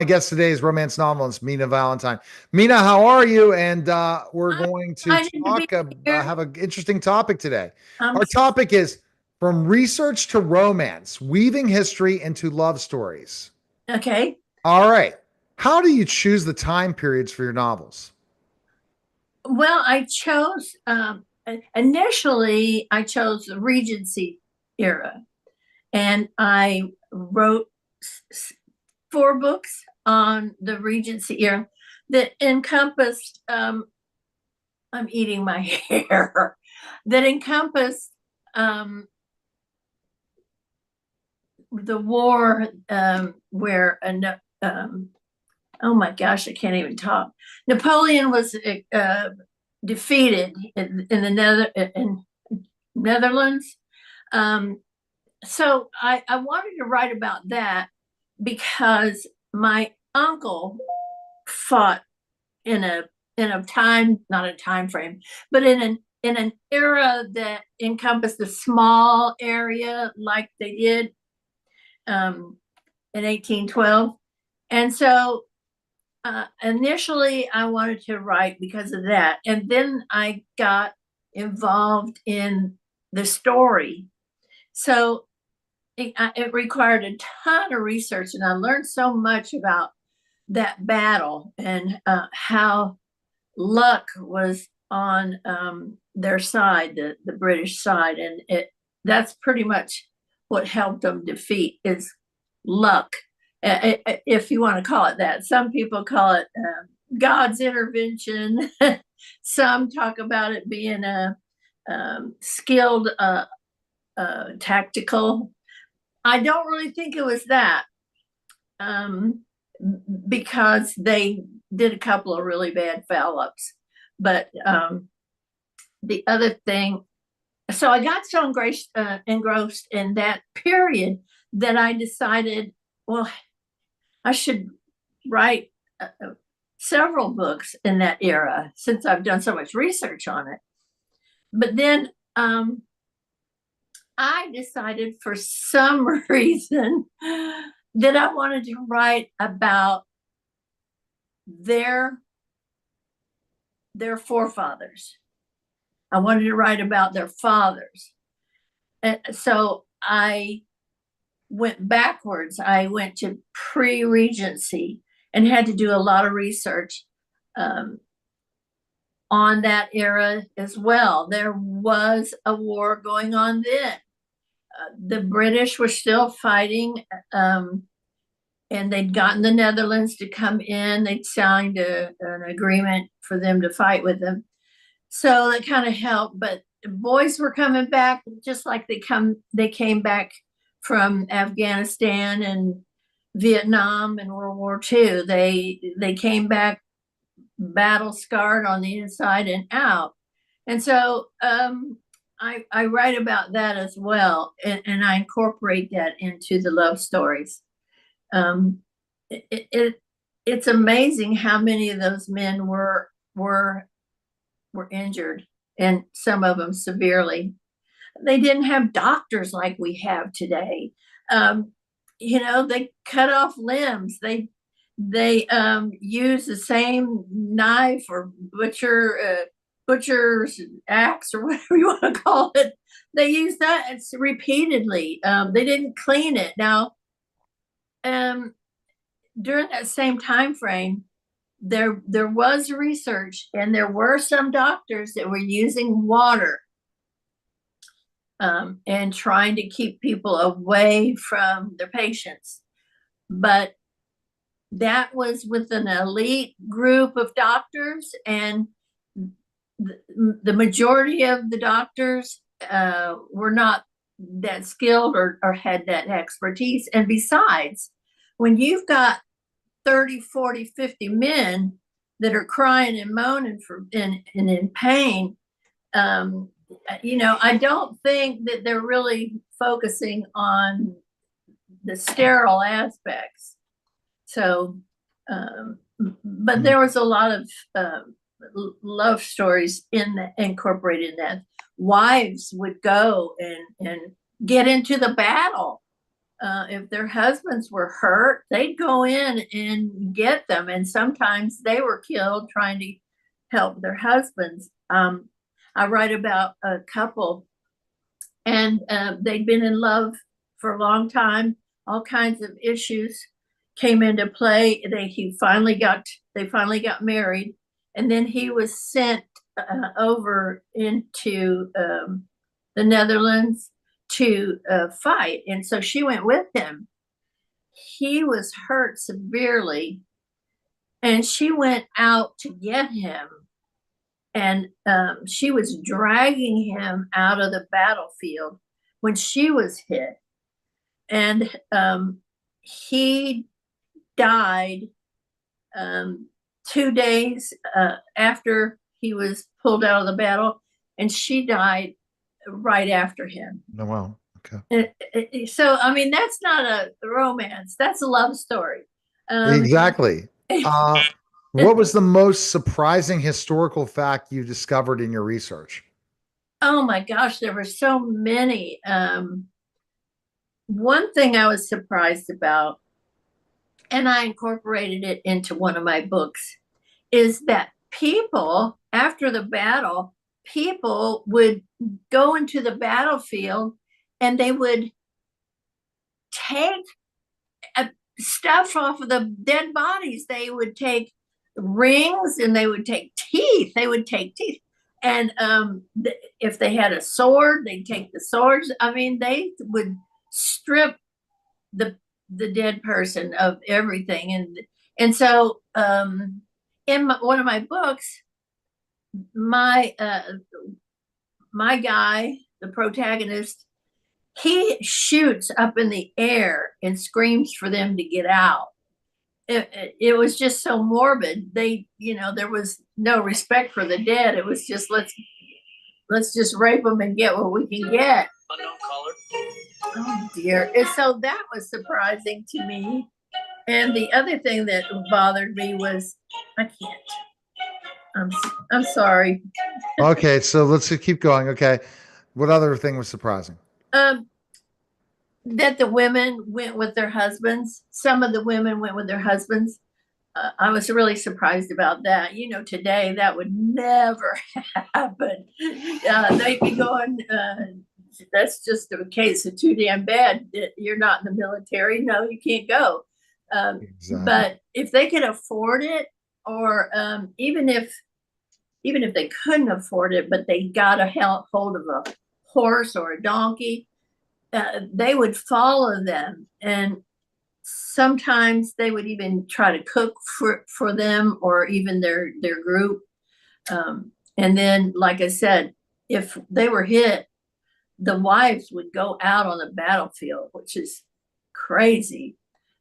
My guest today is romance novelist Mina Valentine. Mina, how are you? And we're I'm going to excited to be talk, here. have an interesting topic today. Um, Our topic is from research to romance, weaving history into love stories. okay. All right. How do you choose the time periods for your novels? Well, I chose initially I chose the Regency era, and I wrote four books on the Regency era that encompassed. I'm eating my hair. That encompassed the war where oh my gosh, I can't even talk. Napoleon was defeated in the Netherlands. Um, so I wanted to write about that because my uncle fought in a time, not a time frame, but in an era that encompassed a small area like they did in 1812. And so initially I wanted to write because of that. And then I got involved in the story. So it required a ton of research, and I learned so much about that battle and how luck was on their side, the British side. And that's pretty much what helped them defeat is luck, if you want to call it that. Some people call it God's intervention. Some talk about it being a skilled tactical. I don't really think it was that um, because they did a couple of really bad foul ups. But the other thing, so I got so engrossed in that period that I decided, well, I should write several books in that era since I've done so much research on it. But then I decided for some reason that I wanted to write about their their forefathers. I wanted to write about their fathers. And so I went backwards. I went to pre-regency and had to do a lot of research um, on that era as well. There was a war going on then. The British were still fighting, and they'd gotten the Netherlands to come in. They'd signed an agreement for them to fight with them. So that kind of helped. But boys were coming back just like they came back from Afghanistan and Vietnam and World War II. They came back battle scarred on the inside and out. And so I write about that as well, and I incorporate that into the love stories. Um, it it's amazing how many of those men were injured, and some of them severely. They didn't have doctors like we have today. Um, they cut off limbs. They use the same knife or butcher's axe or whatever you want to call it. They use that repeatedly. They didn't clean it. Now, um, during that same time frame, there was research, and there were some doctors that were using water and trying to keep people away from their patients. But that was with an elite group of doctors, and the majority of the doctors were not that skilled or had that expertise. And besides, when you've got 30, 40, 50 men that are crying and moaning and in pain, I don't think that they're really focusing on the sterile aspects. So, but there was a lot of love stories incorporated in that. Wives would go and get into the battle If their husbands were hurt, they'd go in and get them. And sometimes they were killed trying to help their husbands. I write about a couple, and they'd been in love for a long time. All kinds of issues came into play. They finally got married, and then he was sent over into the Netherlands to fight. And so she went with him. He was hurt severely, and she went out to get him. And she was dragging him out of the battlefield when she was hit. And he died 2 days after he was pulled out of the battle, and she died right after him. Oh, wow. Okay. So, I mean, that's not a romance. That's a love story. Exactly. What was the most surprising historical fact you discovered in your research? Oh my gosh, there were so many. One thing I was surprised about, and I incorporated it into one of my books, is that people, after the battle, people would go into the battlefield and they would take stuff off of the dead bodies. They would take rings, and they would take teeth. And if they had a sword, they'd take the swords. I mean, they would strip the dead person of everything. And so in one of my books, my guy, the protagonist, he shoots up in the air and screams for them to get out. It was just so morbid. There was no respect for the dead. It was just, let's just rape them and get what we can get. Oh dear. And so that was surprising to me. And the other thing that bothered me was, I can't. I'm sorry. Okay, so let's just keep going. Okay. What other thing was surprising? That the women went with their husbands. Some of the women went with their husbands. I was really surprised about that. Today that would never happen. They'd be going, that's just a case of too damn bad. You're not in the military. No, you can't go. Exactly. But if they could afford it, or even if they couldn't afford it, but they got a hold of a horse or a donkey, they would follow them, and sometimes they would even try to cook for them, or even their group. And then, like I said, if they were hit, the wives would go out on the battlefield, which is crazy,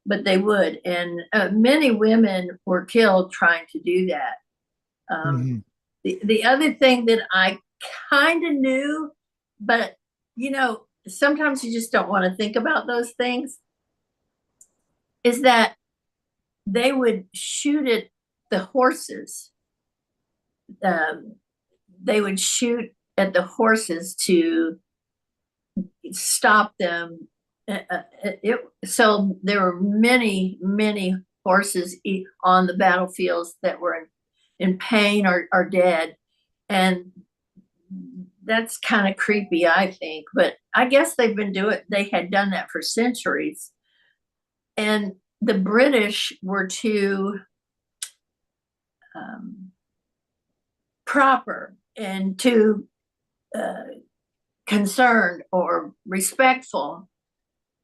but they would. And many women were killed trying to do that. The other thing that I kind of knew, but sometimes you just don't want to think about those things, is that they would shoot at the horses. They would shoot at the horses to stop them. So there were many, many horses on the battlefields that were in pain or dead. And that's kind of creepy, I think. But I guess they had done that for centuries. And the British were too proper and too concerned or respectful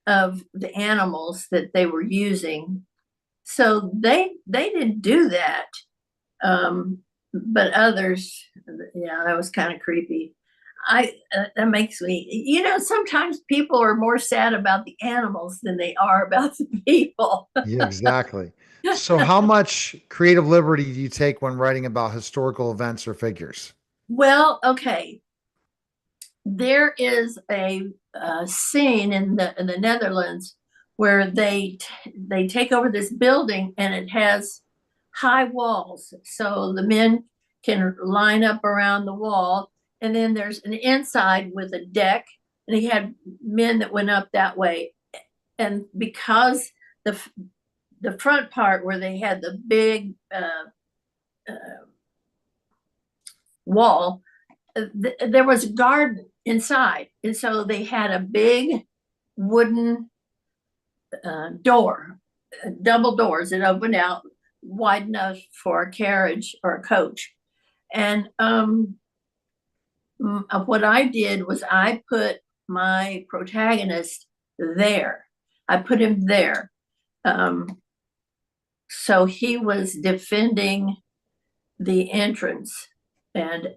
of the animals that they were using. So they didn't do that. But others, yeah, that was kind of creepy. That makes me, sometimes people are more sad about the animals than they are about the people. Yeah, exactly. So how much creative liberty do you take when writing about historical events or figures? Well, okay. There is a scene in the Netherlands where they take over this building, and it has high walls, so the men can line up around the wall. And then there's an inside with a deck, and he had men that went up that way. and because the front part where they had the big wall, there was a garden inside, and so they had a big wooden door, double doors that opened out wide enough for a carriage or a coach. And what I did was I put my protagonist there. I put him there. So he was defending the entrance, and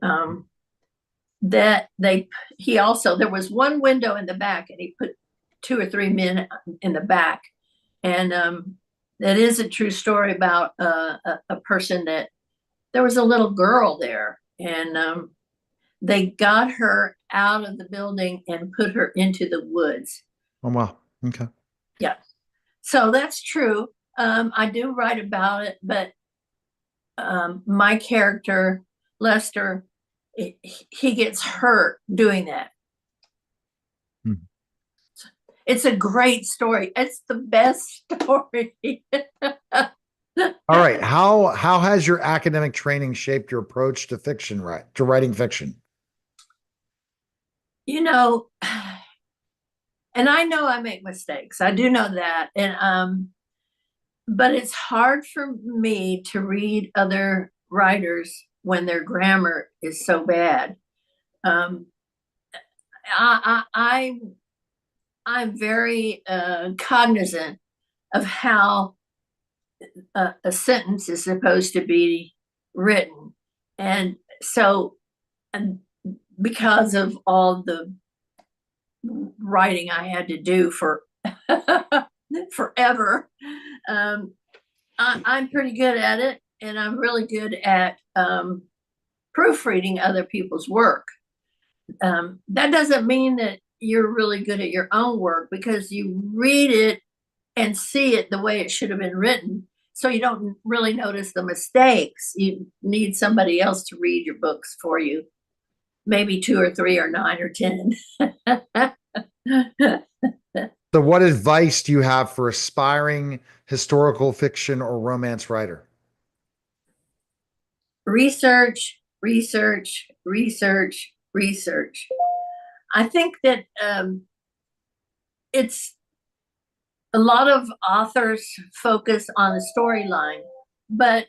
he also, there was one window in the back, and he put 2 or 3 men in the back. And that is a true story about a person that there was a little girl there, and they got her out of the building and put her into the woods. Oh, wow. Okay. Yeah. So that's true. I do write about it, but my character, Lester, he gets hurt doing that. It's a great story. It's the best story. All right. How has your academic training shaped your approach to fiction, to writing fiction? You know, and I know I make mistakes. I do know that. And but it's hard for me to read other writers when their grammar is so bad. I'm very cognizant of how a sentence is supposed to be written. And so, because of all the writing I had to do for forever, I'm pretty good at it, and I'm really good at proofreading other people's work. That doesn't mean that you're really good at your own work, because you read it and see it the way it should have been written, so you don't really notice the mistakes. You need somebody else to read your books for you, maybe 2 or 3 or 9 or 10. So what advice do you have for aspiring historical fiction or romance writer? Research, research, research, research. I think that it's a lot of authors focus on the storyline, but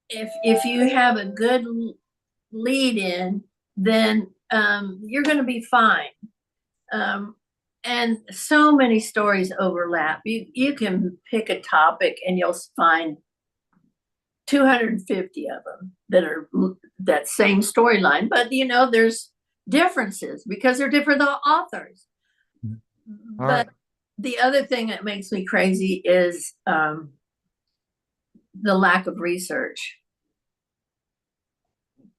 if you have a good lead in, then you're going to be fine. And so many stories overlap. You can pick a topic and you'll find 250 of them that are that same storyline, but there's differences because they're different authors. But the other thing that makes me crazy is the lack of research.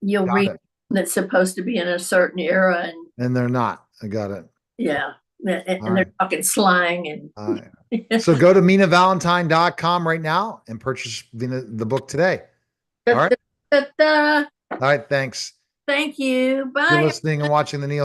You'll read that's supposed to be in a certain era, and they're not. I got it. Yeah. And they're talking slang. And so go to MinaValentine.com right now and purchase the book today. All right. All right. Thanks. Thank you. Bye. You're listening and watching The Neil